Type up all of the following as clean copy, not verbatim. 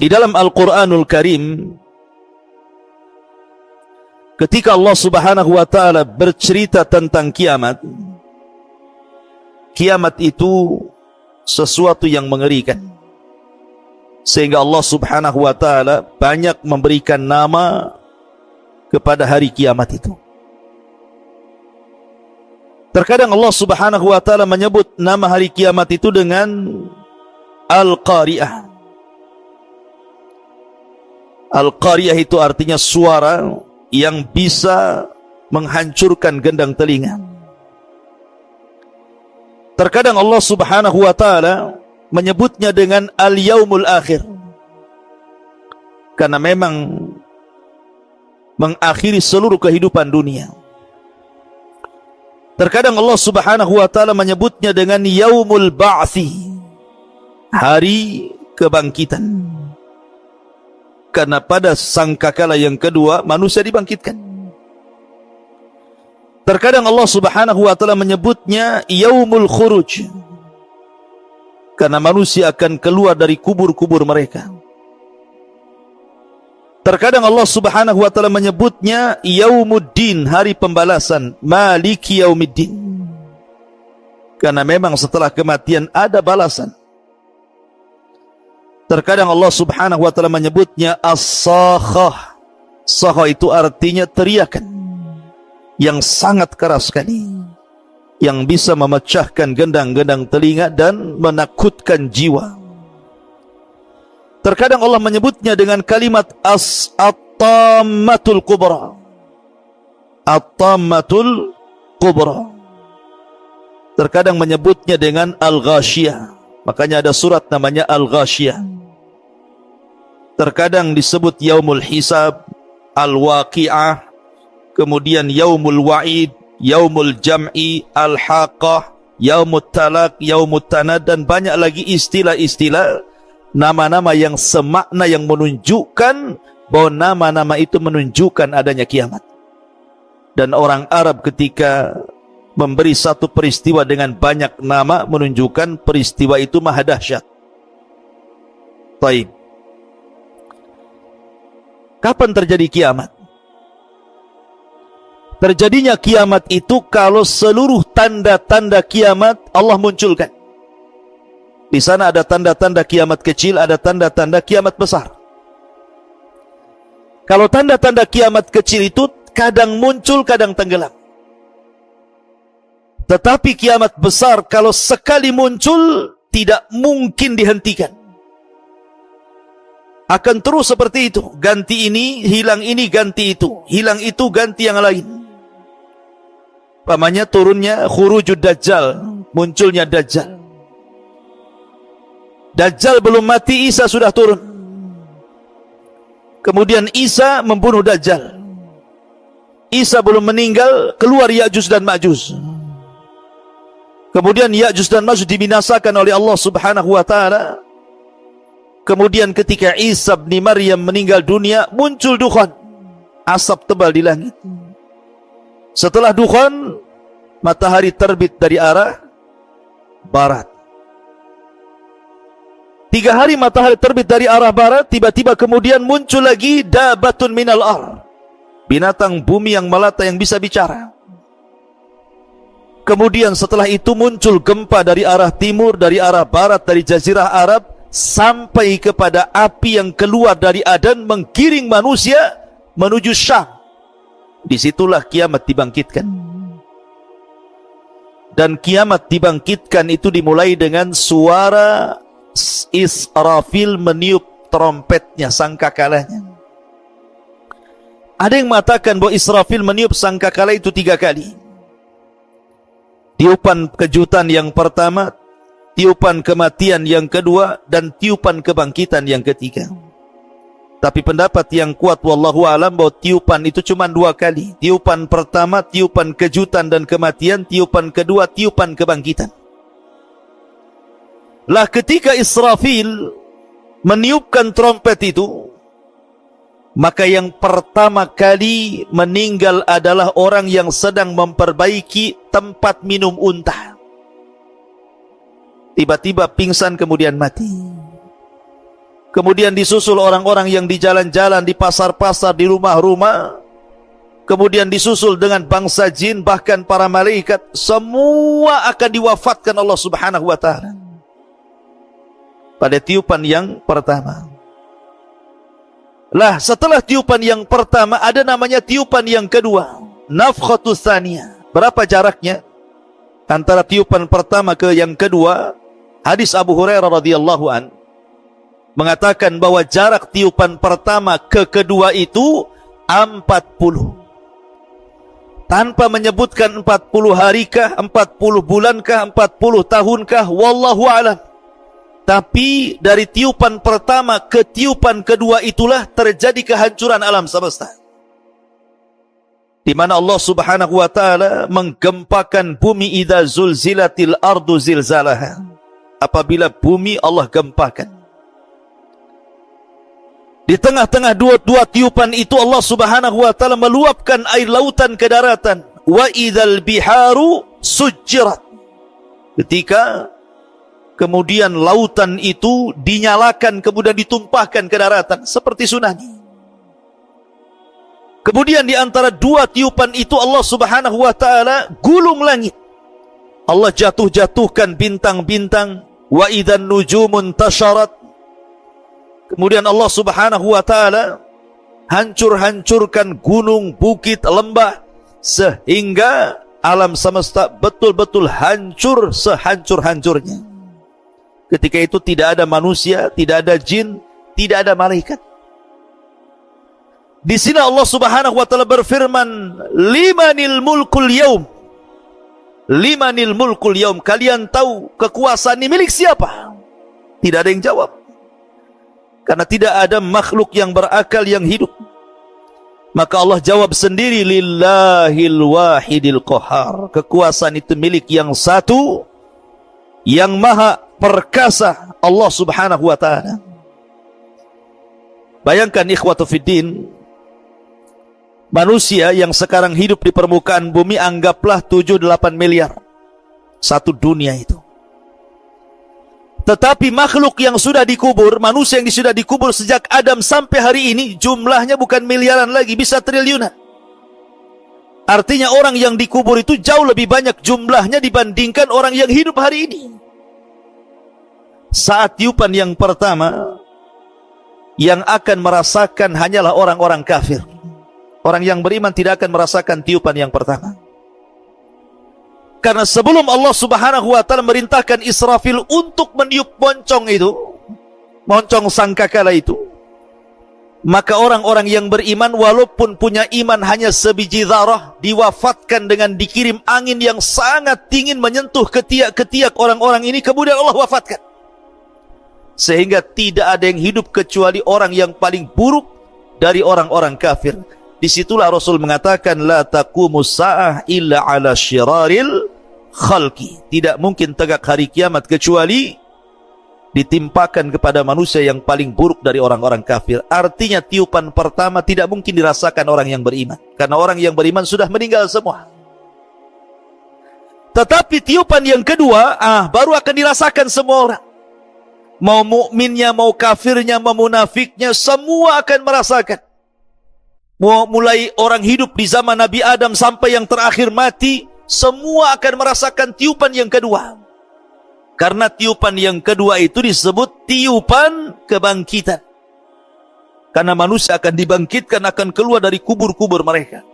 Di dalam Al-Quranul Karim, ketika Allah Subhanahu wa ta'ala bercerita tentang kiamat, kiamat itu sesuatu yang mengerikan, sehingga Allah Subhanahu wa ta'ala banyak memberikan nama kepada hari kiamat itu. Terkadang Allah Subhanahu wa ta'ala menyebut nama hari kiamat itu dengan Al-Qari'ah. Al-Qari'ah itu artinya suara yang bisa menghancurkan gendang telinga. Terkadang Allah Subhanahu wa ta'ala menyebutnya dengan Al-Yaumul Akhir, karena memang mengakhiri seluruh kehidupan dunia. Terkadang Allah Subhanahu wa ta'ala menyebutnya dengan Yaumul Ba'thi, hari kebangkitan, karena pada sangkakala yang kedua manusia dibangkitkan. Terkadang Allah Subhanahu wa ta'ala menyebutnya Yaumul Khuruj, karena manusia akan keluar dari kubur-kubur mereka. Terkadang Allah Subhanahu wa ta'ala menyebutnya Yaumuddin, hari pembalasan, Maliki Yaumiddin, karena memang setelah kematian ada balasan. Terkadang Allah Subhanahu wa ta'ala menyebutnya As-Sakhah. Sakhah itu artinya teriakan yang sangat keras sekali, yang bisa memecahkan gendang-gendang telinga dan menakutkan jiwa. Terkadang Allah menyebutnya dengan kalimat At-Tammatul Kubra. At-Tammatul Kubra. Terkadang menyebutnya dengan Al-Ghashiyah, makanya ada surat namanya Al-Ghashiyah. Terkadang disebut Yaumul Hisab, Al-Waqi'ah, kemudian Yaumul Wa'id, Yaumul Jam'i, Al-Haqqah, Yaumut Talaq, Yaumut Tanad, dan banyak lagi istilah-istilah, nama-nama yang semakna, yang menunjukkan bahwa nama-nama itu menunjukkan adanya kiamat. Dan orang Arab ketika memberi satu peristiwa dengan banyak nama menunjukkan peristiwa itu maha dahsyat. Baik. Kapan terjadi kiamat? Terjadinya kiamat itu kalau seluruh tanda-tanda kiamat Allah munculkan. Di sana ada tanda-tanda kiamat kecil, ada tanda-tanda kiamat besar. Kalau tanda-tanda kiamat kecil itu kadang muncul, kadang tenggelam. Tetapi kiamat besar kalau sekali muncul tidak mungkin dihentikan. Akan terus seperti itu, ganti ini, hilang ini, ganti itu, hilang itu, ganti yang lain. Pamannya turunnya khurujud Dajjal, munculnya Dajjal. Dajjal belum mati, Isa sudah turun. Kemudian Isa membunuh Dajjal. Isa belum meninggal, keluar Ya'juj dan Ma'juj. Kemudian Ya'juj dan Ma'juj dibinasakan oleh Allah Subhanahu wa ta'ala. Kemudian ketika Isa bin Maryam meninggal dunia, muncul dukhan, asap tebal di langit. Setelah dukhan, matahari terbit dari arah barat. 3 hari matahari terbit dari arah barat, tiba-tiba kemudian muncul lagi dabatun minal ar, binatang bumi yang melata yang bisa bicara. Kemudian setelah itu muncul gempa dari arah timur, dari arah barat, dari jazirah Arab, sampai kepada api yang keluar dari Adan menggiring manusia menuju Syam. Disitulah kiamat dibangkitkan. Dan kiamat dibangkitkan itu dimulai dengan suara Israfil meniup trompetnya, sangkakalanya. Ada yang mengatakan bahwa Israfil meniup sangkakala itu 3 kali. Tiupan kejutan yang pertama, tiupan kematian yang kedua, dan tiupan kebangkitan yang ketiga. Tapi pendapat yang kuat wallahu alam bahwa tiupan itu cuma 2 kali. Tiupan pertama, tiupan kejutan dan kematian. Tiupan kedua, tiupan kebangkitan. Lah ketika Israfil meniupkan trompet itu, maka yang pertama kali meninggal adalah orang yang sedang memperbaiki tempat minum unta. Tiba-tiba pingsan kemudian mati. Kemudian disusul orang-orang yang di jalan-jalan, di pasar-pasar, di rumah-rumah. Kemudian disusul dengan bangsa jin, bahkan para malaikat. Semua akan diwafatkan Allah Subhanahu wa ta'ala pada tiupan yang pertama. Lah, setelah tiupan yang pertama ada namanya tiupan yang kedua, nafkhatus tsaniyah. Berapa jaraknya antara tiupan pertama ke yang kedua? Hadis Abu Hurairah radhiyallahu an mengatakan bahwa jarak tiupan pertama ke kedua itu 40. Tanpa menyebutkan 40 harikah, 40 bulankah, 40 tahunkah, wallahu a'lam. Tapi dari tiupan pertama ke tiupan kedua itulah terjadi kehancuran alam semesta, di mana Allah Subhanahu wa ta'ala menggempakan bumi idza zulzilatil ardu zilzalaha. Apabila bumi Allah gempakan, di tengah-tengah dua tiupan itu Allah Subhanahu wa ta'ala meluapkan air lautan ke daratan. Wa idzal biharu sujjirat. Ketika kemudian lautan itu dinyalakan kemudian ditumpahkan ke daratan seperti tsunami. Kemudian di antara dua tiupan itu Allah Subhanahu wa ta'ala gulung langit. Allah jatuhkan bintang-bintang. Wa idzan nujumun tasharat. Kemudian Allah Subhanahu wa ta'ala hancurkan gunung, bukit, lembah, sehingga alam semesta betul-betul hancur sehancur-hancurnya. Ketika itu tidak ada manusia, tidak ada jin, tidak ada malaikat. Di sini Allah Subhanahu wa ta'ala berfirman, limanil mulkul yaum. Limanil mulkul yaum. Kalian tahu kekuasaan ini milik siapa? Tidak ada yang jawab. Karena tidak ada makhluk yang berakal yang hidup. Maka Allah jawab sendiri, lillahil wahidil qahar. Kekuasaan itu milik yang satu, yang maha perkasa, Allah Subhanahu wa ta'ala. Bayangkan ikhwatu fiddin, manusia yang sekarang hidup di permukaan bumi, anggaplah 7-8 miliar. Satu dunia itu. Tetapi makhluk yang sudah dikubur, manusia yang sudah dikubur sejak Adam sampai hari ini, jumlahnya bukan miliaran lagi, bisa triliunan. Artinya orang yang dikubur itu jauh lebih banyak jumlahnya dibandingkan orang yang hidup hari ini. Saat tiupan yang pertama, yang akan merasakan hanyalah orang-orang kafir. Orang yang beriman tidak akan merasakan tiupan yang pertama. Karena sebelum Allah Subhanahu wa ta'ala merintahkan Israfil untuk meniup moncong itu, moncong sangkakala itu, maka orang-orang yang beriman walaupun punya iman hanya sebiji zarah, diwafatkan dengan dikirim angin yang sangat dingin menyentuh ketiak-ketiak orang-orang ini, kemudian Allah wafatkan. Sehingga tidak ada yang hidup kecuali orang yang paling buruk dari orang-orang kafir. Disitulah Rasul mengatakan, la taqumus sa'ah illa ala syiraril khalqi. Tidak mungkin tegak hari kiamat kecuali ditimpakan kepada manusia yang paling buruk dari orang-orang kafir. Artinya tiupan pertama tidak mungkin dirasakan orang yang beriman, karena orang yang beriman sudah meninggal semua. Tetapi tiupan yang kedua, baru akan dirasakan semua orang. Mau mukminnya, mau kafirnya, mau munafiknya, semua akan merasakan. Mulai orang hidup di zaman Nabi Adam sampai yang terakhir mati, semua akan merasakan tiupan yang kedua. Karena tiupan yang kedua itu disebut tiupan kebangkitan. Karena manusia akan dibangkitkan, akan keluar dari kubur-kubur mereka.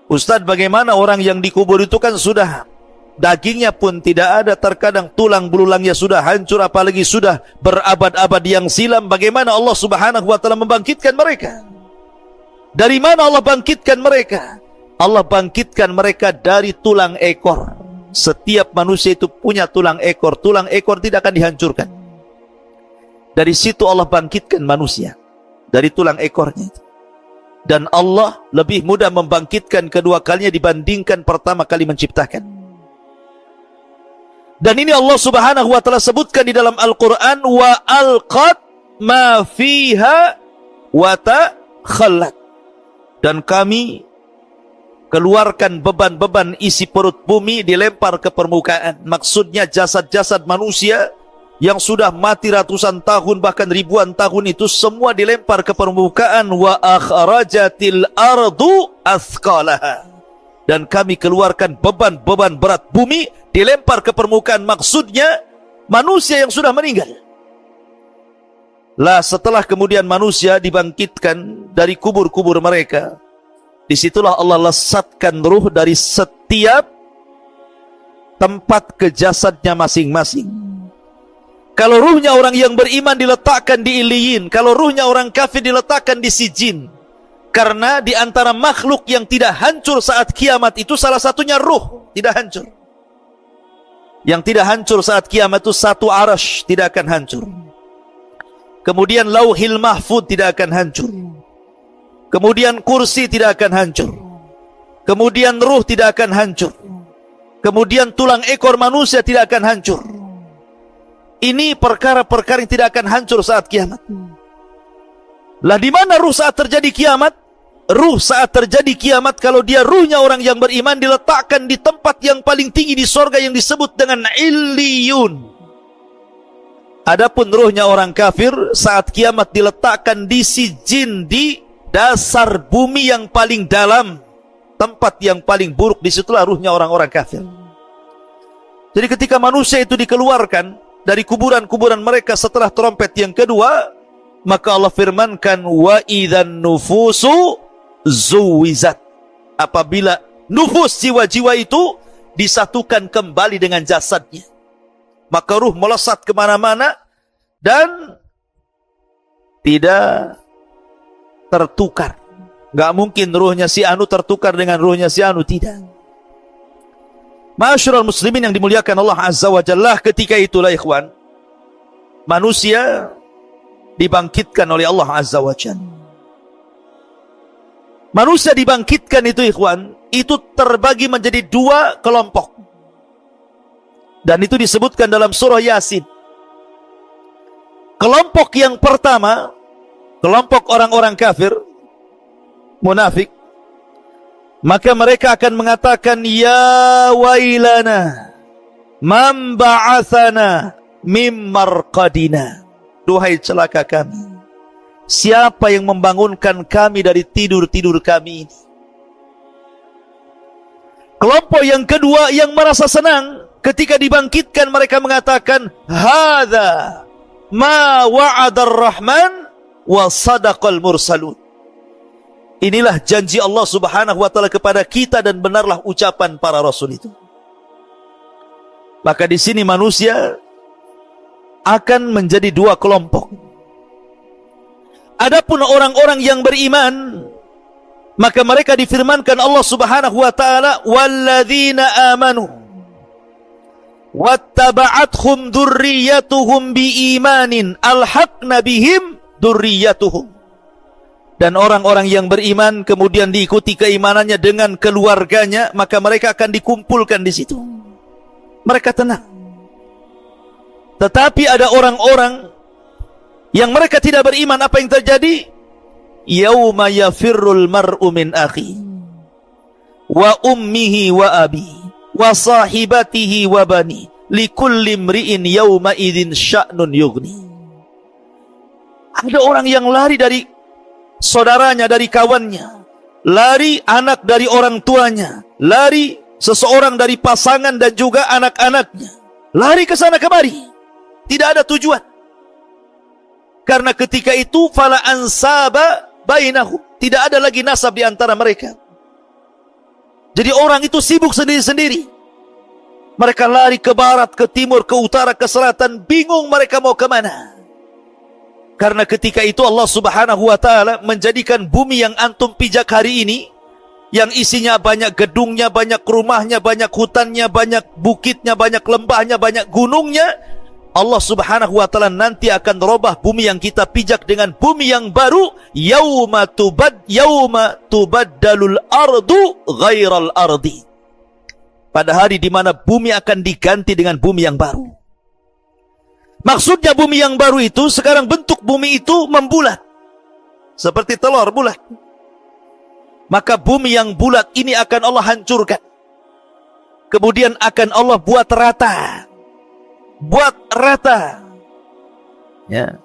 Ustadz, bagaimana orang yang dikubur itu kan sudah dagingnya pun tidak ada, terkadang tulang belulangnya sudah hancur, apalagi sudah berabad-abad yang silam. Bagaimana Allah Subhanahu wa ta'ala membangkitkan mereka? Dari mana Allah bangkitkan mereka? Allah bangkitkan mereka dari tulang ekor. Setiap manusia itu punya tulang ekor. Tulang ekor tidak akan dihancurkan. Dari situ Allah bangkitkan manusia, dari tulang ekornya itu. Dan Allah lebih mudah membangkitkan kedua kalinya dibandingkan pertama kali menciptakan. Dan ini Allah Subhanahu wa ta'ala sebutkan di dalam Al-Quran, wa alqat ma fiha wa takhallat. Dan kami keluarkan beban-beban isi perut bumi dilempar ke permukaan. Maksudnya jasad-jasad manusia yang sudah mati ratusan tahun bahkan ribuan tahun itu semua dilempar ke permukaan. Wa akhrajatil ardu athqalaha. Dan kami keluarkan beban-beban berat bumi dilempar ke permukaan. Maksudnya manusia yang sudah meninggal. Lah setelah kemudian manusia dibangkitkan dari kubur-kubur mereka, disitulah Allah lesatkan ruh dari setiap tempat ke jasadnya masing-masing. Kalau ruhnya orang yang beriman diletakkan di Iliyin, kalau ruhnya orang kafir diletakkan di Sijin. Karena di antara makhluk yang tidak hancur saat kiamat itu salah satunya ruh, tidak hancur. Yang tidak hancur saat kiamat itu satu arasy tidak akan hancur. Kemudian lauhil mahfud tidak akan hancur. Kemudian kursi tidak akan hancur. Kemudian ruh tidak akan hancur. Kemudian tulang ekor manusia tidak akan hancur. Ini perkara-perkara yang tidak akan hancur saat kiamat. Lah di mana ruh saat terjadi kiamat? Ruh saat terjadi kiamat kalau dia ruhnya orang yang beriman diletakkan di tempat yang paling tinggi di sorga yang disebut dengan Illiyun. Adapun ruhnya orang kafir saat kiamat diletakkan di Sijin, di dasar bumi yang paling dalam, tempat yang paling buruk. Disitulah ruhnya orang-orang kafir. Jadi ketika manusia itu dikeluarkan dari kuburan-kuburan mereka setelah trompet yang kedua, maka Allah firmankan wa idzan nufusu zuwizat. Apabila nufus jiwa-jiwa itu disatukan kembali dengan jasadnya, maka ruh melesat kemana-mana dan tidak tertukar. Gak mungkin ruhnya si Anu tertukar dengan ruhnya si Anu, tidak. Ma'asyiral muslimin yang dimuliakan Allah Azza wa Jalla, ketika itulah ikhwan, manusia dibangkitkan oleh Allah Azza wa Jalla. Manusia dibangkitkan itu ikhwan, itu terbagi menjadi dua kelompok. Dan itu disebutkan dalam surah Yasin. Kelompok yang pertama, kelompok orang-orang kafir, munafik, maka mereka akan mengatakan, ya wailana man ba'athana mim marqadina. Duhai celaka kami, siapa yang membangunkan kami dari tidur-tidur kami ini? Kelompok yang kedua yang merasa senang ketika dibangkitkan, mereka mengatakan, hadza ma wa'adar rahman wa sadaqal mursalun. Inilah janji Allah Subhanahu wa taala kepada kita dan benarlah ucapan para rasul itu. Maka di sini manusia akan menjadi dua kelompok. Adapun orang-orang yang beriman, maka mereka difirmankan Allah Subhanahu wa taala, walladzina amanu wattaba'athum dzurriyyatuhum biimanin alhaqna bihim dzurriyyatuhum. Dan orang-orang yang beriman kemudian diikuti keimanannya dengan keluarganya, maka mereka akan dikumpulkan di situ. Mereka tenang. Tetapi ada orang-orang yang mereka tidak beriman, apa yang terjadi? Yauma yafirrul mar'u min akhi wa ummihi wa abi wa sahibatihi wa bani likulli imri'in yauma idzin sya'nun yughni. Ada orang yang lari dari saudaranya, dari kawannya, lari anak dari orang tuanya, lari seseorang dari pasangan dan juga anak-anaknya, lari ke sana kemari, tidak ada tujuan. Karena ketika itu fala ansaba bainahum, tidak ada lagi nasab di antara mereka. Jadi orang itu sibuk sendiri-sendiri. Mereka lari ke barat, ke timur, ke utara, ke selatan, bingung mereka mau kemana. Karena ketika itu Allah Subhanahu wa taala menjadikan bumi yang antum pijak hari ini, yang isinya banyak gedungnya, banyak rumahnya, banyak hutannya, banyak bukitnya, banyak lembahnya, banyak gunungnya, Allah Subhanahu wa taala nanti akan merubah bumi yang kita pijak dengan bumi yang baru. Yauma tubaddalul ardu ghairal ardi. Pada hari di mana bumi akan diganti dengan bumi yang baru. Maksudnya bumi yang baru itu sekarang bentuk bumi itu membulat. seperti telur bulat. Maka bumi yang bulat ini akan Allah hancurkan. Kemudian akan Allah buat rata. Buat rata. Ya.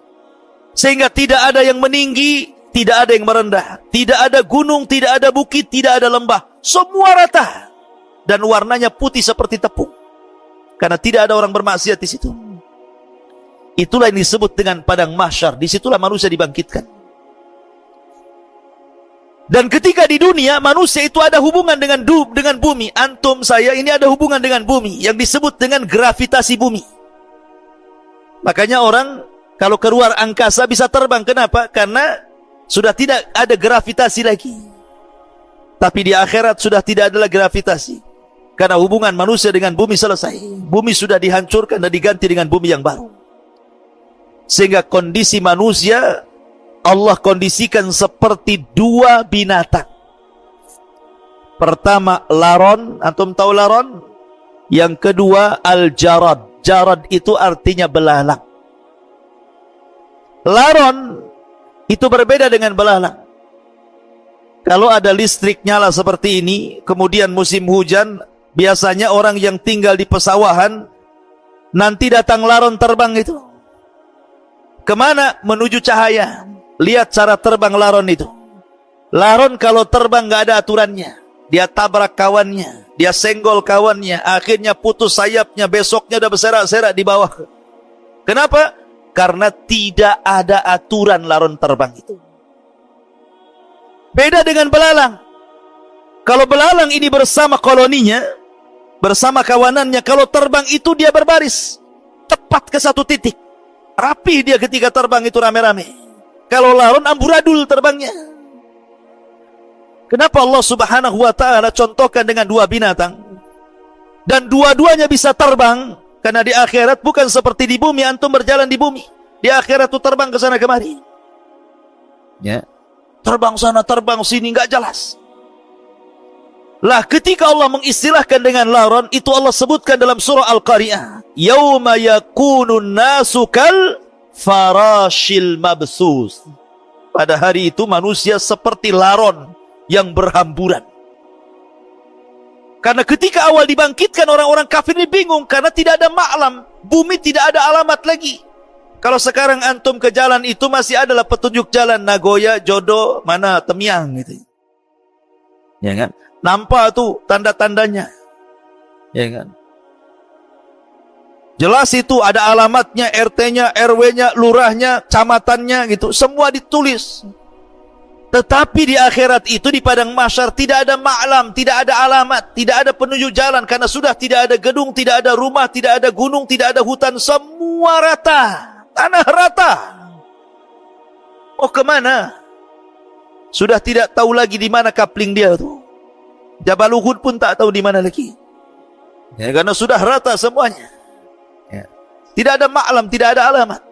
Sehingga tidak ada yang meninggi, tidak ada yang merendah. Tidak ada gunung, tidak ada bukit, tidak ada lembah. Semua rata. Dan warnanya putih seperti tepung. Karena tidak ada orang bermaksiat di situ. Itulah yang disebut dengan padang mahsyar. Disitulah manusia dibangkitkan. Dan ketika di dunia manusia itu ada hubungan dengan bumi. Antum saya ini ada hubungan dengan bumi yang disebut dengan gravitasi bumi. Makanya orang kalau keluar angkasa bisa terbang. Kenapa? Karena sudah tidak ada gravitasi lagi. Tapi di akhirat sudah tidak ada lagi gravitasi. Karena hubungan manusia dengan bumi selesai. Bumi sudah dihancurkan dan diganti dengan bumi yang baru. Sehingga kondisi manusia Allah kondisikan seperti dua binatang. Pertama laron, antum tahu laron? Yang kedua al-jarad. Jarad itu artinya belalang. Laron itu berbeda dengan belalang. Kalau ada listrik nyala seperti ini, kemudian musim hujan, biasanya orang yang tinggal di pesawahan nanti datang laron terbang itu. Kemana? Menuju cahaya. Lihat cara terbang laron itu. Laron kalau terbang nggak ada aturannya. Dia tabrak kawannya, dia senggol kawannya, akhirnya putus sayapnya, besoknya udah berserak-serak di bawah. Kenapa? Karena tidak ada aturan laron terbang itu. Beda dengan belalang. Kalau belalang ini bersama koloninya, bersama kawanannya, kalau terbang itu dia berbaris tepat ke satu titik. Rapi dia ketika terbang itu rame-rame. Kalau laron amburadul terbangnya. Kenapa Allah subhanahu wa ta'ala contohkan dengan dua binatang? Dan dua-duanya bisa terbang. Karena di akhirat bukan seperti di bumi, antum berjalan di bumi. Di akhirat itu terbang ke sana kemari. Ya. Terbang sana, terbang sini, nggak jelas. Lah ketika Allah mengistilahkan dengan laron, itu Allah sebutkan dalam surah Al-Qari'ah. Yauma yakunun nasu kal farashil mabsus. Pada hari itu manusia seperti laron yang berhamburan. Karena ketika awal dibangkitkan orang-orang kafir ini bingung karena tidak ada ma'lam, bumi tidak ada alamat lagi. Kalau sekarang antum ke jalan itu masih adalah petunjuk jalan Nagoya, Jodo, mana Temyang gitu. Ya kan? Nampak tuh tanda-tandanya. Ya kan? Jelas itu ada alamatnya, RT-nya, RW-nya, lurahnya, kecamatannya gitu. Semua ditulis. Tetapi di akhirat itu di padang mahsyar tidak ada ma'lam, tidak ada alamat, tidak ada penunjuk jalan karena sudah tidak ada gedung, tidak ada rumah, tidak ada gunung, tidak ada hutan, semua rata, tanah rata. Oh kemana? Sudah tidak tahu lagi di mana kapling dia tuh. Jabal Uhud pun tak tahu di mana lagi. Ya, karena sudah rata semuanya. Tidak ada ma'lam, tidak ada alamat.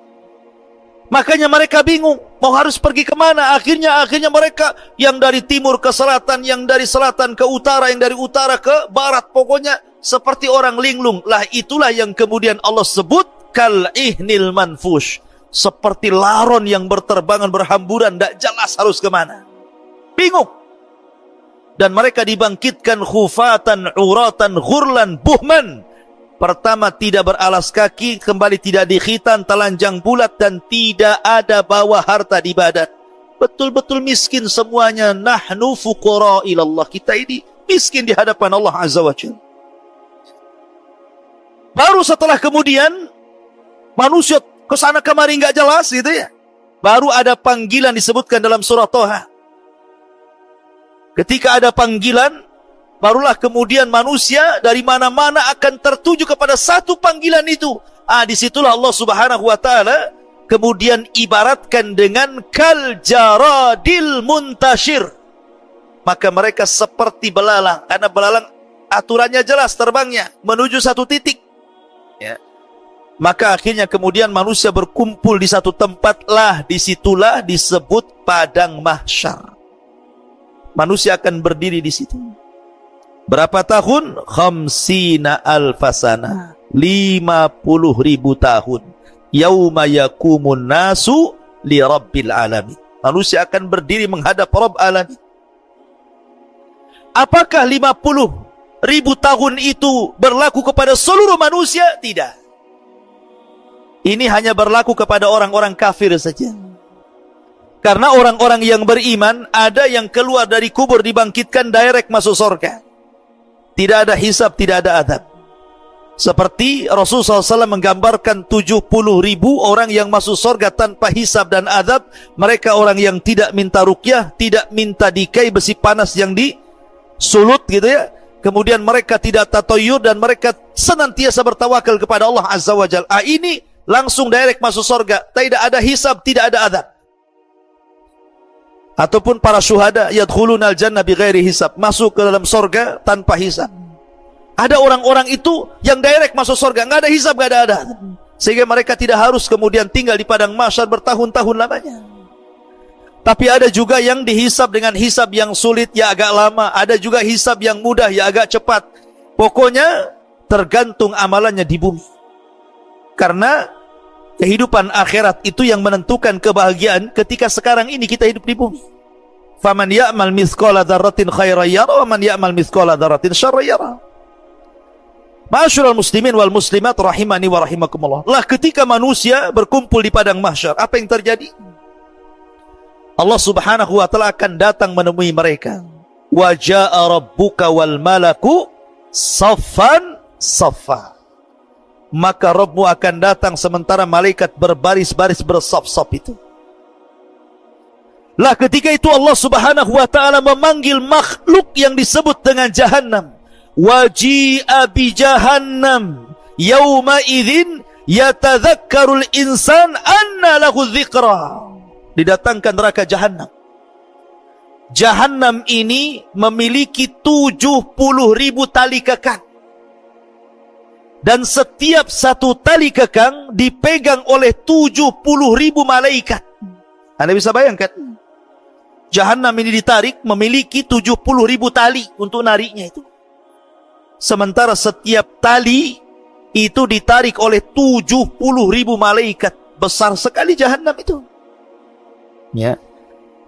Makanya mereka bingung, mau harus pergi kemana? Akhirnya mereka yang dari timur ke selatan, yang dari selatan ke utara, yang dari utara ke barat, pokoknya seperti orang linglung. Lah itulah yang kemudian Allah sebut kal ihnil manfush, seperti laron yang berterbangan berhamburan, tidak jelas harus kemana. Bingung. Dan mereka dibangkitkan khufatan, uratan, ghurlan, buhman. Pertama tidak beralas kaki, kembali tidak dikhitan, telanjang bulat dan tidak ada bawa harta di badan. Betul-betul miskin semuanya. Nahnu fuqara ilallah. Kita ini miskin di hadapan Allah Azza wa Jalla. Baru setelah kemudian manusia kesana kemari nggak jelas gitu ya. Baru ada panggilan disebutkan dalam surah Toha. Ketika ada panggilan, barulah kemudian manusia dari mana-mana akan tertuju kepada satu panggilan itu. Disitulah Allah subhanahu wa ta'ala kemudian ibaratkan dengan kal jaradil muntashir. Maka mereka seperti belalang. Karena belalang aturannya jelas terbangnya menuju satu titik. Ya. Maka akhirnya kemudian manusia berkumpul di satu tempat lah. Disitulah disebut padang mahsyar. Manusia akan berdiri di situ. Berapa tahun? Khamsina alfasana. 50.000 tahun. Yauma yakumun nasu li rabbil alamin. Manusia akan berdiri menghadap Rabb alamin. Apakah 50.000 tahun itu berlaku kepada seluruh manusia? Tidak. Ini hanya berlaku kepada orang-orang kafir saja. Karena orang-orang yang beriman, ada yang keluar dari kubur dibangkitkan direct masuk surga. Tidak ada hisab, tidak ada adab. Seperti Rasulullah SAW menggambarkan 70.000 orang yang masuk surga tanpa hisab dan adab. Mereka orang yang tidak minta ruqyah, tidak minta dikai besi panas yang disulut gitu ya. Kemudian mereka tidak tatoyur dan mereka senantiasa bertawakal kepada Allah Azza wa Jalla. Ini langsung direct masuk surga. Tidak ada hisab, tidak ada adab. Ataupun para syuhada yadkhulunal jannah bighairi hisab, masuk ke dalam surga tanpa hisab. Ada orang-orang itu yang direct masuk surga, enggak ada hisab, enggak ada adab. Sehingga mereka tidak harus kemudian tinggal di padang mahsyar bertahun-tahun lamanya. Tapi ada juga yang dihisab dengan hisab yang sulit, ya agak lama. Ada juga hisab yang mudah, ya agak cepat. Pokoknya tergantung amalannya di bumi. Karena kehidupan akhirat itu yang menentukan kebahagiaan ketika sekarang ini kita hidup di bumi. Faman ya'mal mithqala dzarratin khairan yara wa man ya'mal mithqala dzarratin syarran yara. Ma'asyiral muslimin wal muslimat rahimani wa rahimakumullah. Lah ketika manusia berkumpul di padang mahsyar, apa yang terjadi? Allah Subhanahu wa taala akan datang menemui mereka. Wa jaa'a rabbuka wal malaku saffan saffa. Maka Rabbmu akan datang sementara malaikat berbaris-baris bersaf-saf itu. Lah ketika itu Allah Subhanahu wa taala memanggil makhluk yang disebut dengan Jahannam. Waji'a bi Jahannam yauma idzin yatadzakkarul insan anna lahu dzikra. Didatangkan neraka Jahannam. Jahannam ini memiliki 70.000 tali kekang. Dan setiap satu tali kekang dipegang oleh 70.000 malaikat. Anda bisa bayangkan, Jahannam ini ditarik memiliki 70.000 tali untuk nariknya itu. Sementara setiap tali itu ditarik oleh 70.000 malaikat. Besar sekali Jahannam itu. Ya.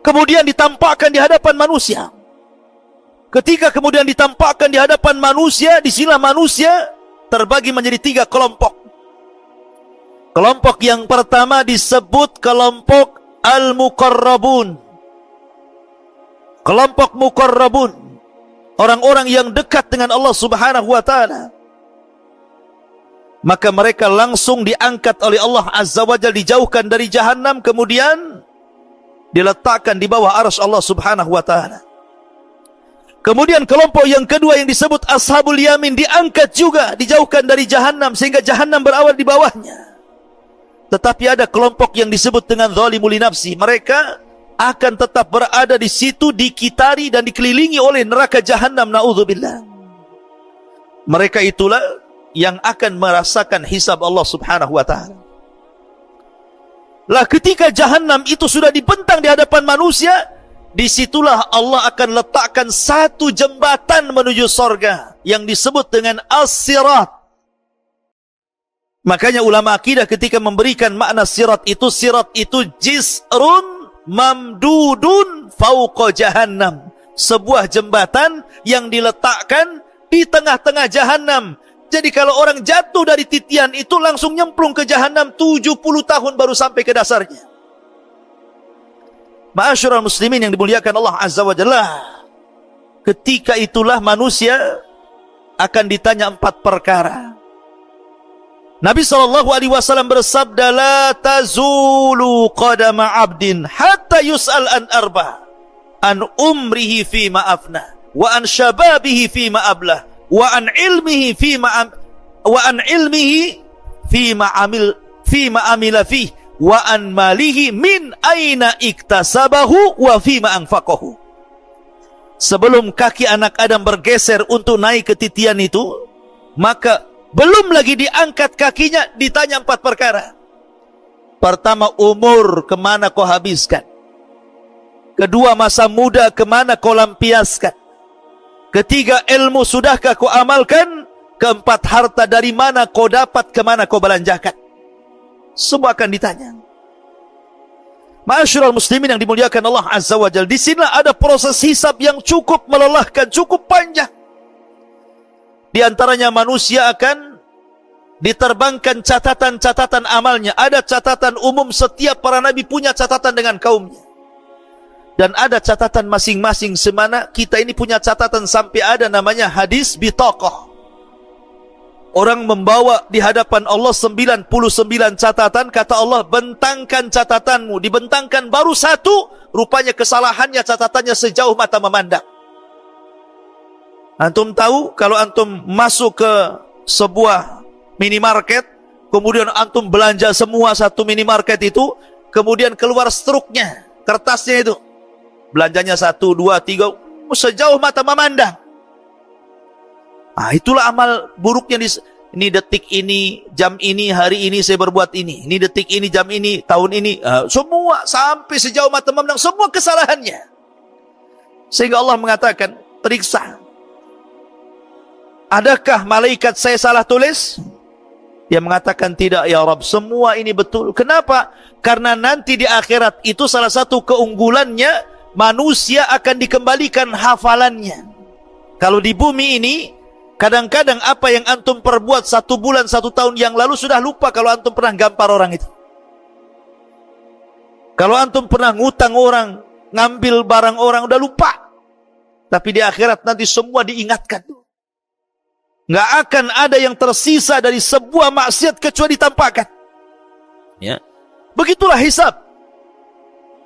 Kemudian ditampakkan di hadapan manusia. Ketika kemudian ditampakkan di hadapan manusia, disinilah manusia terbagi menjadi 3 kelompok. Kelompok yang pertama disebut kelompok al-muqarrabun. Kelompok muqarrabun, orang-orang yang dekat dengan Allah Subhanahu wa taala. Maka mereka langsung diangkat oleh Allah Azza wa Jalla, dijauhkan dari Jahannam, kemudian diletakkan di bawah arsy Allah Subhanahu wa taala. Kemudian kelompok yang kedua yang disebut Ashabul Yamin diangkat juga, dijauhkan dari Jahannam sehingga Jahannam berawal di bawahnya. Tetapi ada kelompok yang disebut dengan zalimul nafsi. Mereka akan tetap berada di situ, dikitari dan dikelilingi oleh neraka Jahannam, naudzubillah. Mereka itulah yang akan merasakan hisab Allah Subhanahu wa taala. Lah ketika Jahannam itu sudah dibentang di hadapan manusia, disitulah Allah akan letakkan satu jembatan menuju sorga yang disebut dengan as-sirat. Makanya ulama akidah ketika memberikan makna sirat itu jisrun mamdudun fauqa Jahannam, sebuah jembatan yang diletakkan di tengah-tengah Jahannam. Jadi kalau orang jatuh dari titian itu langsung nyemplung ke Jahannam, 70 tahun baru sampai ke dasarnya. Ma'asyiral muslimin yang dimuliakan Allah Azza wa Jalla, ketika itulah manusia akan ditanya 4 perkara. Nabi SAW bersabda, la tazulu qadama abdin hatta yus'al an arba, an umrihi fima afna, wa an shababihi fima ablah, wa an ilmihi fima amila fih, wa an malihi min aina iktasabahu wa fima anfaqahu. Sebelum kaki anak Adam bergeser untuk naik ke titian itu, maka belum lagi diangkat kakinya, ditanya 4 perkara. Pertama, umur, kemana kau habiskan? Kedua, masa muda, kemana kau lampiaskan? Ketiga, ilmu, sudahkah kau amalkan? Keempat, harta, dari mana kau dapat, kemana kau belanjakan? Semua akan ditanya. Ma'asyiral muslimin yang dimuliakan Allah Azza wa Jalla, di sini ada proses hisab yang cukup melelahkan, cukup panjang. Di antaranya manusia akan diterbangkan catatan-catatan amalnya. Ada catatan umum, setiap para nabi punya catatan dengan kaumnya. Dan ada catatan masing-masing, semana kita ini punya catatan sampai ada namanya hadis bitaqah. Orang membawa di hadapan Allah 99 catatan, kata Allah, bentangkan catatanmu. Dibentangkan baru satu, rupanya kesalahannya catatannya sejauh mata memandang. Antum tahu kalau antum masuk ke sebuah minimarket, kemudian antum belanja semua satu minimarket itu, kemudian keluar struknya, kertasnya itu. Belanjanya 1, 2, 3, sejauh mata memandang. Itulah amal buruknya. Ini detik ini, jam ini, hari ini saya berbuat ini. Ini detik ini, jam ini, tahun ini. Semua sampai sejauh mata memandang, semua kesalahannya. Sehingga Allah mengatakan, periksa. Adakah malaikat saya salah tulis? Dia mengatakan tidak ya Rabb, semua ini betul. Kenapa? Karena nanti di akhirat itu salah satu keunggulannya, manusia akan dikembalikan hafalannya. Kalau di bumi ini, kadang-kadang apa yang antum perbuat 1 bulan, 1 tahun yang lalu sudah lupa kalau antum pernah gampar orang itu. Kalau antum pernah ngutang orang, ngambil barang orang, udah lupa. Tapi di akhirat nanti semua diingatkan. Nggak akan ada yang tersisa dari sebuah maksiat kecuali ditampakkan. Ya. Begitulah hisab.